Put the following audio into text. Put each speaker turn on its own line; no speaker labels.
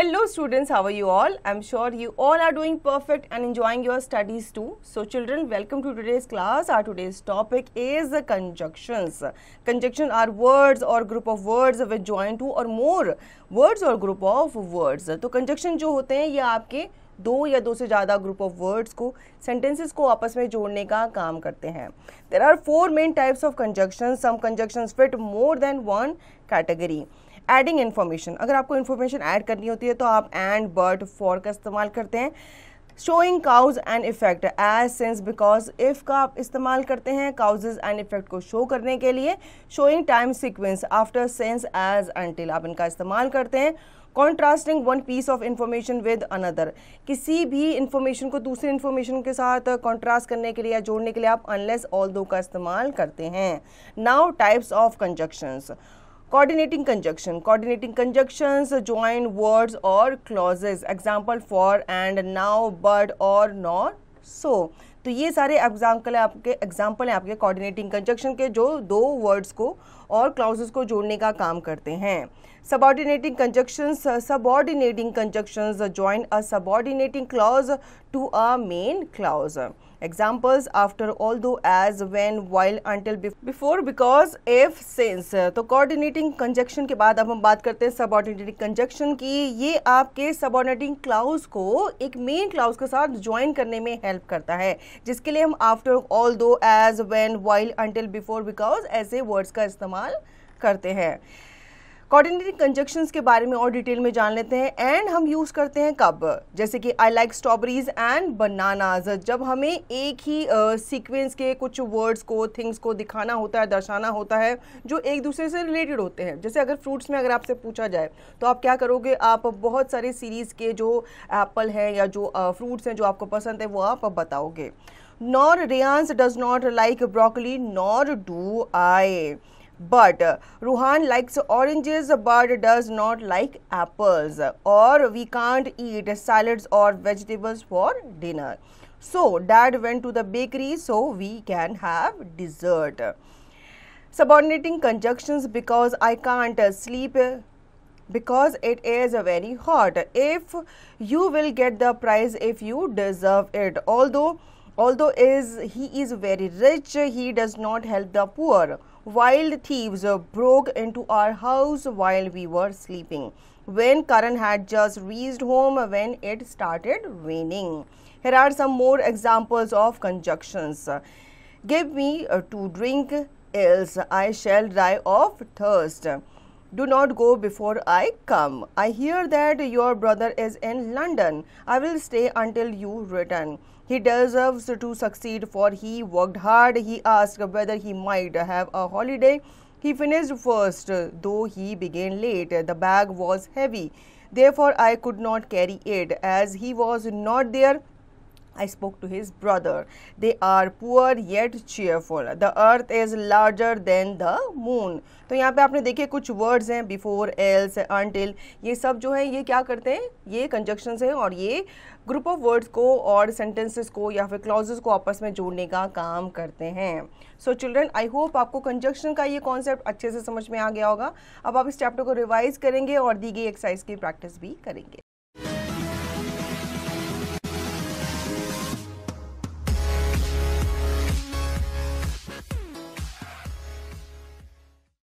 Hello students, how are you all? I'm sure you all are doing perfect and enjoying your studies too. So children, welcome to today's class. Our today's topic is conjunctions. Conjunction are words or group of words which join two or more words or group of words. तो conjunction जो होते हैं ये आपके दो या दो से ज़्यादा ग्रुप ऑफ वर्ड्स को सेंटेंसेस को आपस में जोड़ने का काम करते हैं. There are 4 main types of conjunctions. Some conjunctions fit more than one category. Adding information, अगर आपको इन्फॉर्मेशन ऐड करनी होती है तो आप एंड, बट, फॉर का इस्तेमाल करते हैं. Showing cause and effect as, since, because, if का आप इस्तेमाल करते हैं काउजेज एंड इफेक्ट को शो करने के लिए. Showing time sequence after, since, as, until आप इनका इस्तेमाल करते हैं. Contrasting one piece of information with another, किसी भी इंफॉर्मेशन को दूसरी इंफॉर्मेशन के साथ कॉन्ट्रास्ट करने के लिए या जोड़ने के लिए आप अनलेस ऑल्दो का इस्तेमाल करते हैं. Now types of conjunctions. Coordinating conjunction. Coordinating conjunctions join words or clauses. Example for and, now, but, or, nor, so. तो ये सारे एग्जाम्पल हैं आपके कोऑर्डिनेटिंग कंजंक्शन के जो दो वर्ड्स को और क्लॉजेस को जोड़ने का काम करते हैं. Subordinating conjunctions join a subordinating clause to a main clause. Examples after, although, as, when, while, until, before, because, if, since. तो coordinating conjunction के बाद अब हम बात करते हैं subordinating conjunction की. ये आपके subordinating clause को एक main clause के साथ join करने में help करता है, जिसके लिए हम after, although, as, when, while, until, before, because ऐसे words का इस्तेमाल करते हैं. कोऑर्डिनेटिंग कंजंक्शंस के बारे में और डिटेल में जान लेते हैं. एंड हम यूज़ करते हैं कब, जैसे कि I like strawberries and bananas, जब हमें एक ही सीक्वेंस के कुछ वर्ड्स को, थिंग्स को दिखाना होता है, दर्शाना होता है जो एक दूसरे से रिलेटेड होते हैं. जैसे अगर फ्रूट्स में अगर आपसे पूछा जाए तो आप क्या करोगे, आप बहुत सारे सीरीज़ के जो एप्पल हैं या जो फ्रूट्स हैं जो आपको पसंद है वो आप बताओगे. Nor Reyansh does not like broccoli nor do I. But Ruhan likes oranges but does not like apples. Or we can't eat salads or vegetables for dinner. So Dad went to the bakery so we can have dessert. Subordinating conjunctions. Because I can't sleep because it is very hot. If you will get the prize if you deserve it. Although he is very rich, he does not help the poor. Wild thieves broke into our house while we were sleeping. When Karan had just reached home when it started raining. Here are some more examples of conjunctions. Give me to drink, else I shall die of thirst. Do not go before I come. I hear that your brother is in London. I will stay until you return. He deserves to succeed for he worked hard. He asked whether he might have a holiday. He finished first, though he began late. The bag was heavy, therefore I could not carry it. As he was not there, I spoke to his brother. They are poor yet cheerful. The earth is larger than the moon. तो यहाँ पे आपने देखे कुछ words हैं, before, else, until, ये सब जो है ये क्या करते हैं, ये कंजंक्शंस हैं और ये ग्रुप ऑफ वर्ड्स को और सेंटेंसेस को या फिर क्लॉजेस को आपस में जोड़ने का काम करते हैं. सो चिल्ड्रन, आई होप आपको कंजंक्शन का ये कॉन्सेप्ट अच्छे से समझ में आ गया होगा. अब आप इस चैप्टर को रिवाइज करेंगे और दी गई एक्सरसाइज की प्रैक्टिस भी करेंगे.